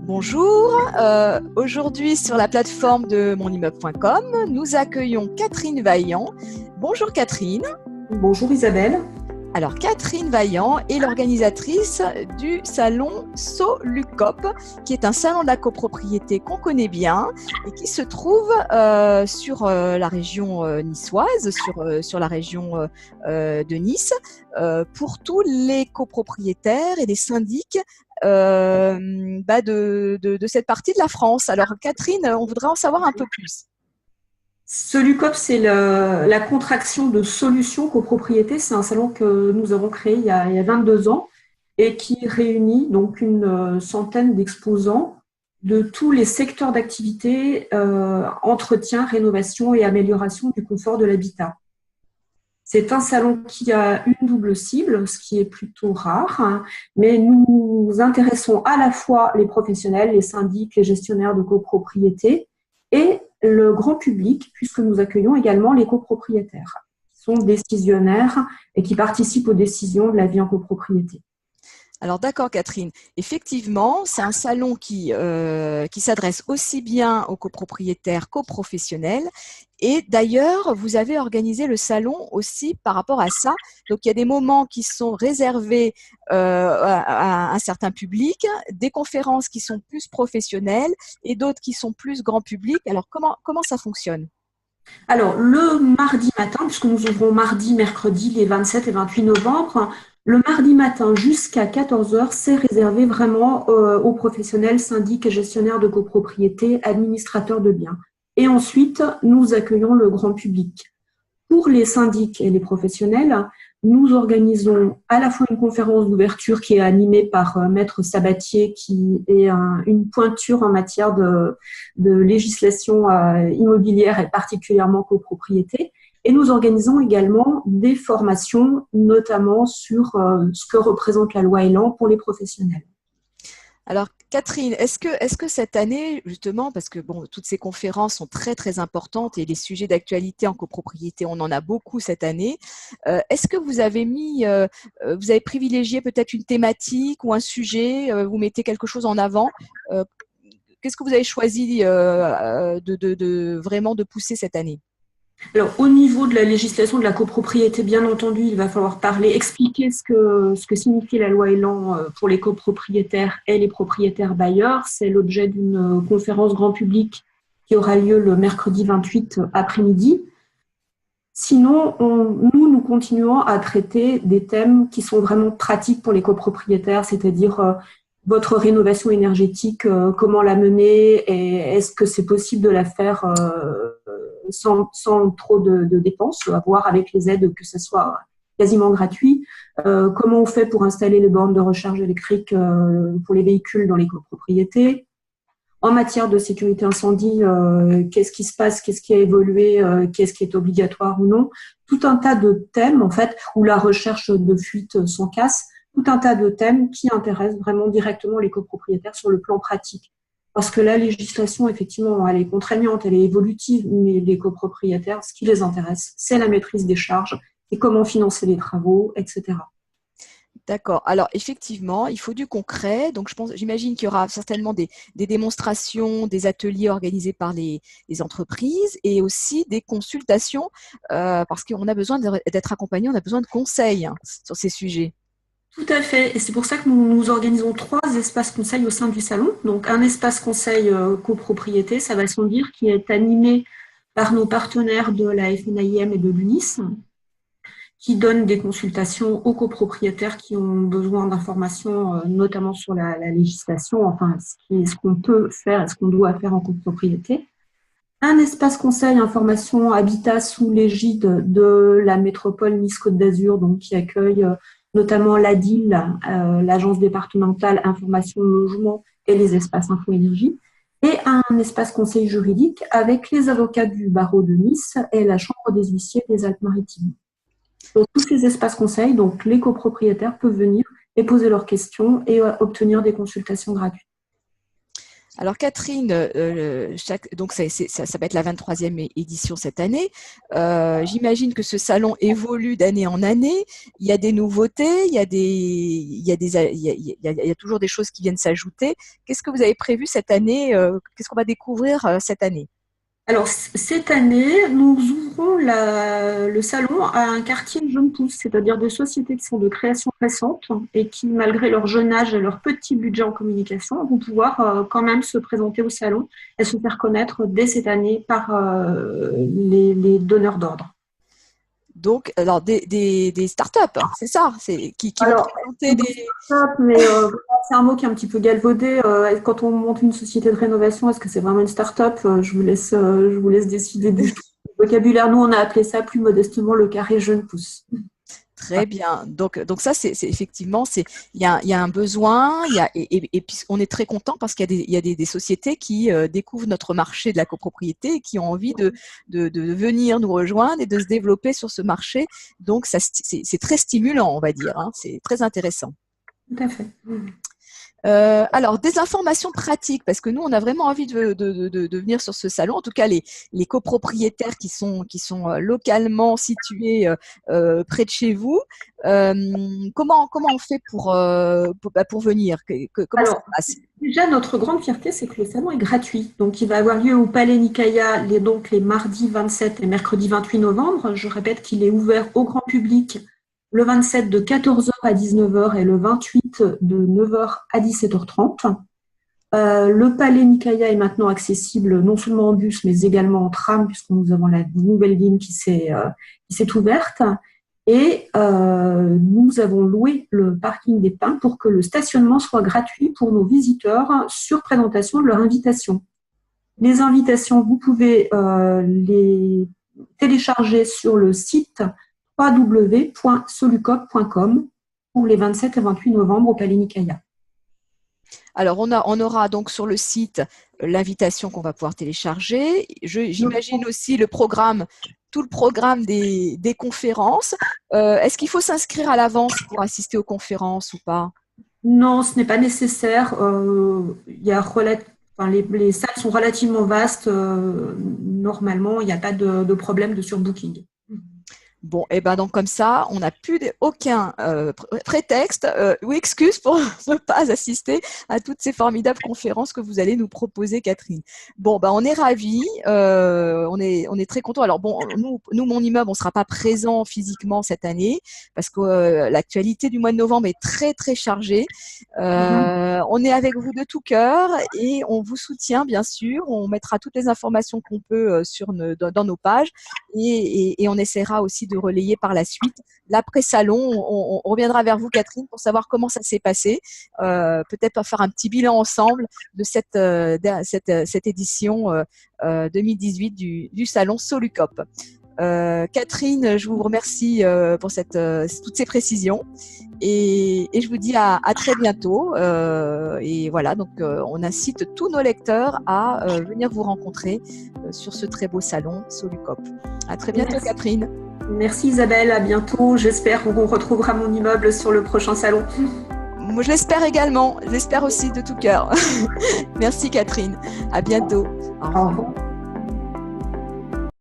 Bonjour, aujourd'hui sur la plateforme de monimmeuble.com, nous accueillons Catherine Vaillant. Bonjour Catherine. Bonjour Isabelle. Alors Catherine Vaillant est l'organisatrice du salon Solucop, qui est un salon de la copropriété qu'on connaît bien et qui se trouve sur la région niçoise, sur la région de Nice, pour tous les copropriétaires et les syndics de cette partie de la France. Alors Catherine, on voudrait en savoir un peu plus. Solucop, c'est la contraction de Solutions Copropriété. C'est un salon que nous avons créé il y a 22 ans et qui réunit donc une centaine d'exposants de tous les secteurs d'activité, entretien, rénovation et amélioration du confort de l'habitat. C'est un salon qui a une double cible, ce qui est plutôt rare, hein, mais nous nous intéressons à la fois les professionnels, les syndics, les gestionnaires de copropriété et le grand public, puisque nous accueillons également les copropriétaires, qui sont décisionnaires et qui participent aux décisions de la vie en copropriété. Alors d'accord Catherine, effectivement c'est un salon qui s'adresse aussi bien aux copropriétaires qu'aux professionnels et d'ailleurs vous avez organisé le aussi par rapport à ça. Donc il y a des moments qui sont réservés à un certain public, des conférences qui sont plus professionnelles et d'autres qui sont plus grand public. Alors comment ça fonctionne ? Alors, le mardi matin, puisque nous ouvrons mardi, mercredi, les 27 et 28 novembre, le mardi matin jusqu'à 14h, c'est réservé vraiment aux professionnels, syndics et gestionnaires de copropriété, administrateurs de biens. Et ensuite, nous accueillons le grand public. Pour les syndics et les professionnels, nous organisons à la fois une conférence d'ouverture qui est animée par Maître Sabatier, qui est une pointure en matière de législation immobilière et particulièrement copropriété. Et nous organisons également des formations, notamment sur ce que représente la loi Elan pour les professionnels. Alors Catherine, est-ce que cette année, justement, parce que bon, toutes ces conférences sont très très importantes et les sujets d'actualité en copropriété, on en a beaucoup cette année, est-ce que vous avez vous avez privilégié peut-être une thématique ou un sujet, vous mettez quelque chose en avant, qu'est-ce que vous avez choisi vraiment de pousser cette année ? Alors, au niveau de la législation de la copropriété, bien entendu, il va falloir expliquer ce que signifie la loi Elan pour les copropriétaires et les propriétaires bailleurs. C'est l'objet d'une conférence grand public qui aura lieu le mercredi 28 après-midi. Sinon, nous continuons à traiter des thèmes qui sont vraiment pratiques pour les copropriétaires, c'est-à-dire votre rénovation énergétique, comment la mener et est-ce que c'est possible de la faire sans trop de dépenses, à voir avec les aides que ce soit quasiment gratuit. Comment on fait pour installer les bornes de recharge électrique pour les véhicules dans les copropriétés. En matière de sécurité incendie, qu'est-ce qui se passe, qu'est-ce qui a évolué, qu'est-ce qui est obligatoire ou non. Tout un tas de thèmes, en fait, ou la recherche de fuite sans casse, tout un tas de thèmes qui intéressent vraiment directement les copropriétaires sur le plan pratique. Parce que la législation, effectivement, elle est contraignante, elle est évolutive, mais les copropriétaires, ce qui les intéresse, c'est la maîtrise des charges et comment financer les travaux, etc. D'accord. Alors effectivement, il faut du concret. Donc j'imagine qu'il y aura certainement des démonstrations, des ateliers organisés par les entreprises et aussi des consultations parce qu'on a besoin d'être accompagné, on a besoin de conseils sur ces sujets. Tout à fait. Et c'est pour ça que nous organisons 3 espaces conseils au sein du salon. Donc, un espace conseil copropriété, ça va sans dire, qui est animé par nos partenaires de la FNAIM et de l'UNIS, qui donnent des consultations aux copropriétaires qui ont besoin d'informations, notamment sur la législation, enfin, ce qu'on peut faire et ce qu'on doit faire en copropriété. Un espace conseil information habitat sous l'égide de la métropole Nice-Côte d'Azur, donc qui accueille notamment l'ADIL, l'Agence départementale information logement et les espaces info-énergie, et un espace conseil juridique avec les avocats du barreau de Nice et la Chambre des huissiers des Alpes-Maritimes. Dans tous ces espaces conseils, donc les copropriétaires peuvent venir et poser leurs questions et obtenir des consultations gratuites. Alors Catherine, donc ça va être la 23e édition cette année. J'imagine que ce salon évolue d'année en année. Il y a des nouveautés, il y a toujours des choses qui viennent s'ajouter. Qu'est-ce que vous avez prévu cette année? Qu'est-ce qu'on va découvrir cette année? Alors, cette année, nous ouvrons le salon à un quartier jeune pousse, c'est-à-dire des sociétés qui sont de création récente et qui, malgré leur jeune âge et leur petit budget en communication, vont pouvoir quand même se présenter au salon et se faire connaître dès cette année par les donneurs d'ordre. Donc, alors des startups, hein, c'est ça, qui vont Alors, présenter des… mais c'est un mot qui est un petit peu galvaudé. Quand on monte une société de rénovation, est-ce que c'est vraiment une start-up? Je vous laisse décider du vocabulaire. Nous, on a appelé ça plus modestement le carré jeune pousse. Très bien. Donc ça, c'est effectivement, il y a un besoin, et puis on est très content parce qu'il y a des sociétés qui découvrent notre marché de la copropriété et qui ont envie de venir nous rejoindre et de se développer sur ce marché. Donc c'est très stimulant, on va dire, hein. C'est très intéressant. Tout à fait. Alors, des informations pratiques, parce que nous, on a vraiment envie de venir sur ce salon. En tout cas, les copropriétaires qui sont localement situés près de chez vous. Comment on fait pour venir? Comment ça se passe? Déjà, notre grande fierté, c'est que le salon est gratuit. Donc, il va avoir lieu au Palais Nicaïa les mardis 27 et mercredi 28 novembre. Je répète qu'il est ouvert au grand public le 27 de 14h à 19h et le 28 de 9h à 17h30. Le Palais Nicaïa est maintenant accessible non seulement en bus, mais également en tram, puisque nous avons la nouvelle ligne qui s'est ouverte. Et nous avons loué le parking des Pins pour que le stationnement soit gratuit pour nos visiteurs sur présentation de leur invitation. Les invitations, vous pouvez les télécharger sur le site www.solucop.com pour les 27 et 28 novembre au Palais Nicaïa. Alors, on aura donc sur le site l'invitation qu'on va pouvoir télécharger. J'imagine aussi tout le programme des conférences. Est-ce qu'il faut s'inscrire à l'avance pour assister aux conférences ou pas? Non, ce n'est pas nécessaire. Les salles sont relativement vastes. Normalement, il n'y a pas de problème de surbooking. Bon, et ben donc comme ça, on n'a plus aucun prétexte ou excuse pour ne pas assister à toutes ces formidables conférences que vous allez nous proposer, Catherine. Bon, ben on est ravis, on est très contents. Alors bon, nous, mon immeuble, on ne sera pas présent physiquement cette année parce que l'actualité du mois de novembre est très très chargée. On est avec vous de tout cœur et on vous soutient bien sûr. On mettra toutes les informations qu'on peut dans nos pages et on essaiera aussi de relayer par la suite. L'après-salon, on reviendra vers vous, Catherine, pour savoir comment ça s'est passé. Peut-être faire un petit bilan ensemble de cette édition 2018 du salon Solucop. Catherine, je vous remercie pour toutes ces précisions et je vous dis à très bientôt. Et voilà, donc on incite tous nos lecteurs à venir vous rencontrer sur ce très beau salon Solucop. À très bientôt. Merci. Catherine. Merci Isabelle, à bientôt. J'espère qu'on retrouvera mon immeuble sur le prochain salon. Moi, je l'espère également. J'espère aussi de tout cœur. Merci Catherine. À bientôt. Au revoir.